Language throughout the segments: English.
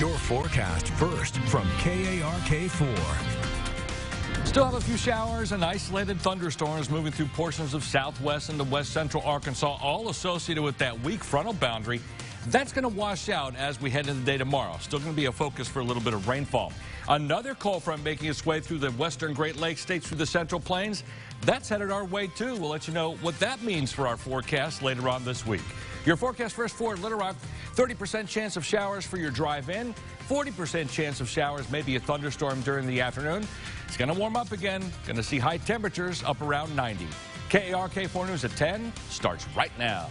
Your forecast first from KARK4. Still have a few showers and isolated thunderstorms moving through portions of southwest into west central Arkansas, all associated with that weak frontal boundary. That's going to wash out as we head into the day tomorrow. Still going to be a focus for a little bit of rainfall. Another cold front making its way through the western Great Lakes states through the Central Plains. That's headed our way, too. We'll let you know what that means for our forecast later on this week. Your forecast first for Little Rock, 30% chance of showers for your drive in, 40% chance of showers, maybe a thunderstorm during the afternoon. It's going to warm up again. Going to see high temperatures up around 90. KARK4 News at 10 starts right now.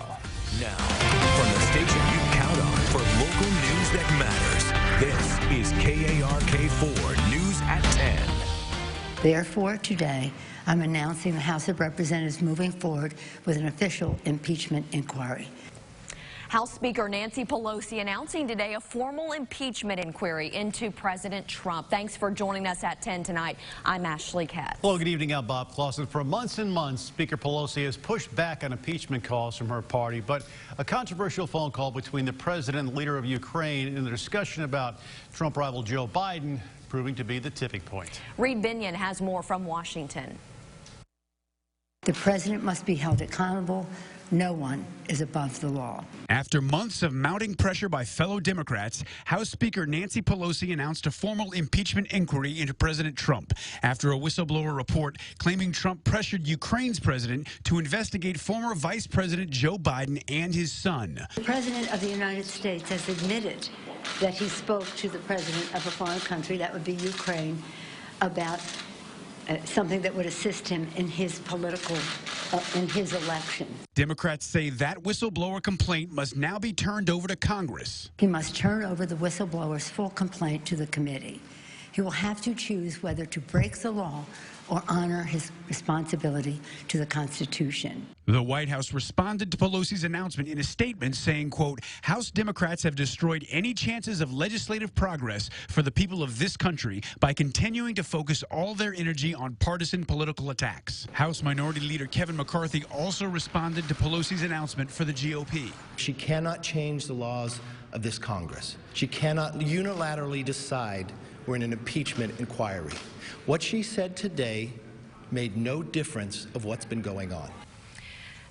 Now, from the station you count on for local news that matters, this is KARK4 News at 10. Therefore, today, I'm announcing the House of Representatives moving forward with an official impeachment inquiry. House Speaker Nancy Pelosi announcing today a formal impeachment inquiry into President Trump. Thanks for joining us at 10 tonight. I'm Ashley Katz. Hello, good evening. I'm Bob Clausen. For months and months, Speaker Pelosi has pushed back on impeachment calls from her party, but a controversial phone call between the president and the leader of Ukraine in the discussion about Trump rival Joe Biden proving to be the tipping point. Reed Binion has more from Washington. The president must be held accountable. No one is above the law. After months of mounting pressure by fellow Democrats, House Speaker Nancy Pelosi announced a formal impeachment inquiry into President Trump after a whistleblower report claiming Trump pressured Ukraine's president to investigate former Vice President Joe Biden and his son. The President of the United States has admitted that he spoke to the president of a foreign country, that would be Ukraine, about something that would assist him in his political, in his election. Democrats say that whistleblower complaint must now be turned over to Congress. He must turn over the whistleblower's full complaint to the committee. He will have to choose whether to break the law or honor his responsibility to the Constitution. The White House responded to Pelosi's announcement in a statement saying, quote, House Democrats have destroyed any chances of legislative progress for the people of this country by continuing to focus all their energy on partisan political attacks. House Minority Leader Kevin McCarthy also responded to Pelosi's announcement for the GOP. She cannot change the laws of this Congress. She cannot unilaterally decide we're in an impeachment inquiry. What she said today made no difference of what's been going on.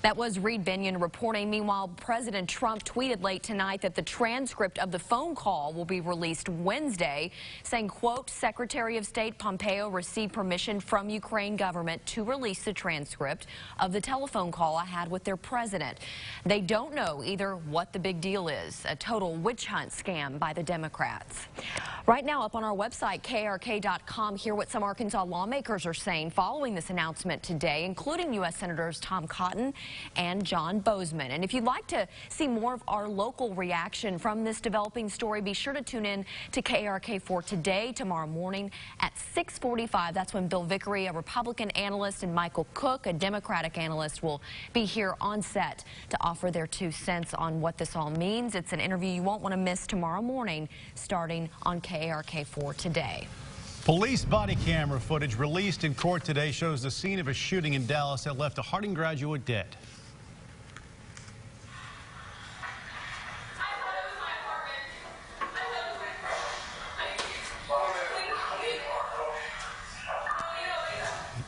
That was Reed Binion reporting. Meanwhile, President Trump tweeted late tonight that the transcript of the phone call will be released Wednesday, saying, quote, Secretary of State Pompeo received permission from Ukraine government to release the transcript of the telephone call I had with their president. They don't know either what the big deal is, a total witch hunt scam by the Democrats. Right now, up on our website, KARK.com, hear what some Arkansas lawmakers are saying following this announcement today, including U.S. Senators Tom Cotton and John Bozeman. And if you'd like to see more of our local reaction from this developing story, be sure to tune in to KARK4 today, tomorrow morning at 6:45. That's when Bill Vickery, a Republican analyst, and Michael Cook, a Democratic analyst, will be here on set to offer their 2 cents on what this all means. It's an interview you won't want to miss tomorrow morning, starting on KARK4 today. Police body camera footage released in court today shows the scene of a shooting in Dallas that left a Harding graduate dead.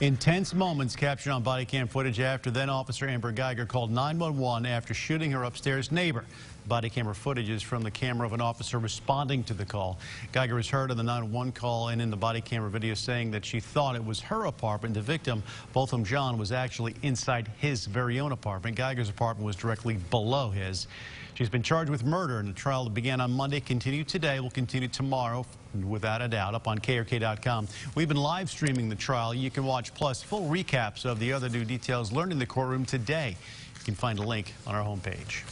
Intense moments captured on body cam footage after then Officer Amber Geiger called 911 after shooting her upstairs neighbor. Body camera footage is from the camera of an officer responding to the call. Geiger was heard on the 911 call and in the body camera video saying that she thought it was her apartment. The victim, Botham John, was actually inside his very own apartment. Geiger's apartment was directly below his. She's been charged with murder, and the trial that began on Monday continued today will continue tomorrow, without a doubt, up on KARK.com. We've been live streaming the trial. You can watch, plus full recaps of the other new details learned in the courtroom today. You can find a link on our homepage.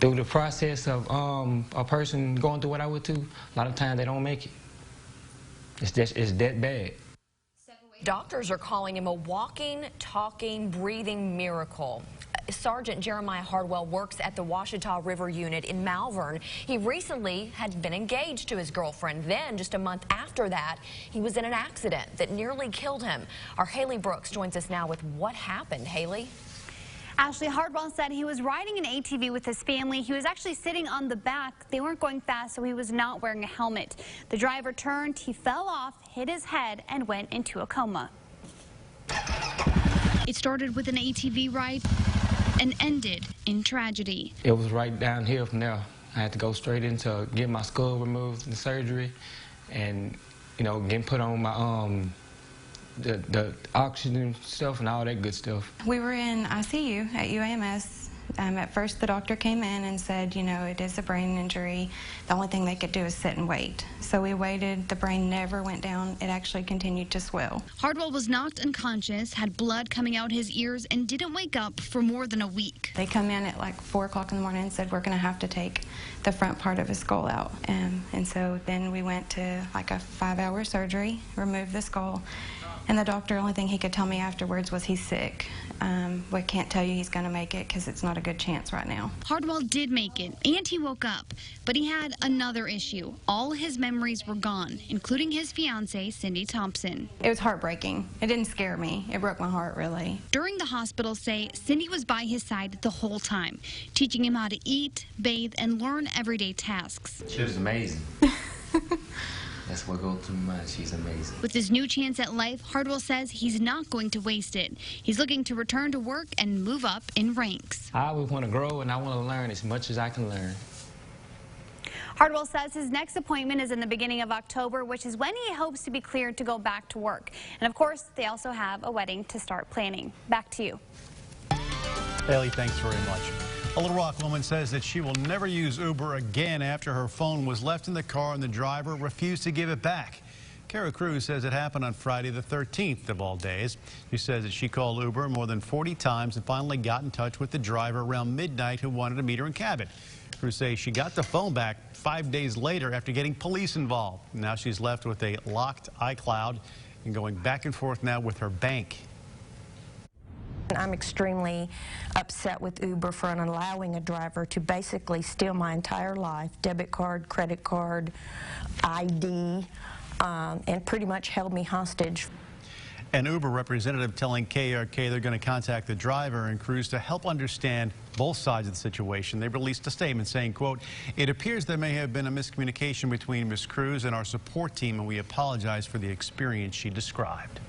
Through the process of a person going through what I went through, a lot of times they don't make it. It's that bad. Doctors are calling him a walking, talking, breathing miracle. Sergeant Jeremiah Hardwell works at the Washita River Unit in Malvern. He recently had been engaged to his girlfriend. Then, just a month after that, he was in an accident that nearly killed him. Our Haley Brooks joins us now with what happened. Haley? Ashley, Hardwell said he was riding an ATV with his family. He was actually sitting on the back. They weren't going fast, so he was not wearing a helmet. The driver turned, he fell off, hit his head, and went into a coma. It started with an ATV ride and ended in tragedy. It was right downhill from there. I had to go straight into getting my skull removed in surgery and, you know, getting put on my the oxygen stuff and all that good stuff. We were in ICU at UAMS. At first the doctor came in and said, you know, it is a brain injury. The only thing they could do is sit and wait. So we waited. The brain never went down. It actually continued to swell. Hardwell was knocked unconscious, had blood coming out his ears, and didn't wake up for more than a week. They come in at like 4 o'clock in the morning and said, we're going to have to take the front part of his skull out. And so then we went to like a 5-hour surgery, removed the skull. And the doctor, only thing he could tell me afterwards was he's sick. We can't tell you he's going to make it because it's not a good chance right now. Hardwell did make it, and he woke up. But he had another issue. All his memories were gone, including his fiancée, Cindy Thompson. It was heartbreaking. It didn't scare me. It broke my heart, really. During the hospital stay, Cindy was by his side the whole time, teaching him how to eat, bathe, and learn everyday tasks. She was amazing. That's what goes through my mind. She's amazing. With his new chance at life, Hardwell says he's not going to waste it. He's looking to return to work and move up in ranks. I always want to grow and I want to learn as much as I can learn. Hardwell says his next appointment is in the beginning of October, which is when he hopes to be cleared to go back to work. And of course, they also have a wedding to start planning. Back to you. Haley, thanks very much. A Little Rock woman says that she will never use Uber again after her phone was left in the car and the driver refused to give it back. Kara Cruz says it happened on Friday the 13th of all days. She says that she called Uber more than 40 times and finally got in touch with the driver around midnight who wanted to meet her in Cabot. Cruz says she got the phone back 5 days later after getting police involved. Now she's left with a locked iCloud and going back and forth now with her bank. I'm extremely upset with Uber for allowing a driver to basically steal my entire life, debit card, credit card, ID, and pretty much held me hostage. An Uber representative telling KARK they're going to contact the driver and Cruz to help understand both sides of the situation. They released a statement saying, quote, "It appears there may have been a miscommunication between Ms. Cruz and our support team, and we apologize for the experience she described."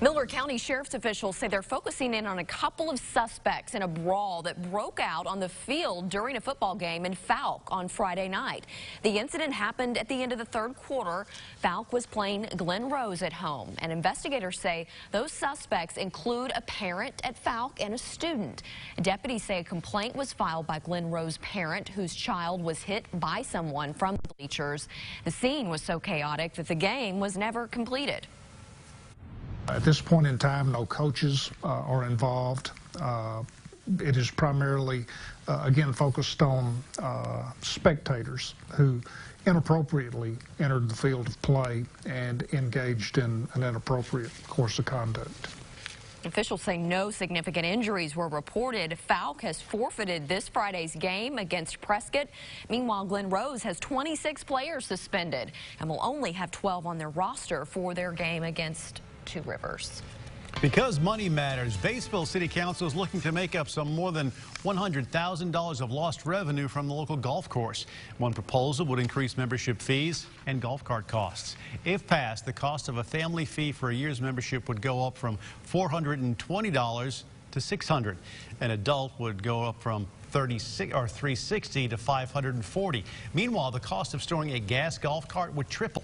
Miller County Sheriff's officials say they're focusing in on a couple of suspects in a brawl that broke out on the field during a football game in Falk on Friday night. The incident happened at the end of the third quarter. Falk was playing Glen Rose at home, and investigators say those suspects include a parent at Falk and a student. Deputies say a complaint was filed by Glen Rose's parent whose child was hit by someone from the bleachers. The scene was so chaotic that the game was never completed. At this point in time, no coaches are involved. It is primarily, again, focused on spectators who inappropriately entered the field of play and engaged in an inappropriate course of conduct. Officials say no significant injuries were reported. Falk has forfeited this Friday's game against Prescott. Meanwhile, Glen Rose has 26 players suspended and will only have 12 on their roster for their game against Two Rivers. Because money matters, Batesville City Council is looking to make up some more than $100,000 of lost revenue from the local golf course. One proposal would increase membership fees and golf cart costs. If passed, the cost of a family fee for a year's membership would go up from $420 to $600. An adult would go up from $360 to $540. Meanwhile, the cost of storing a gas golf cart would triple.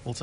We'll tell you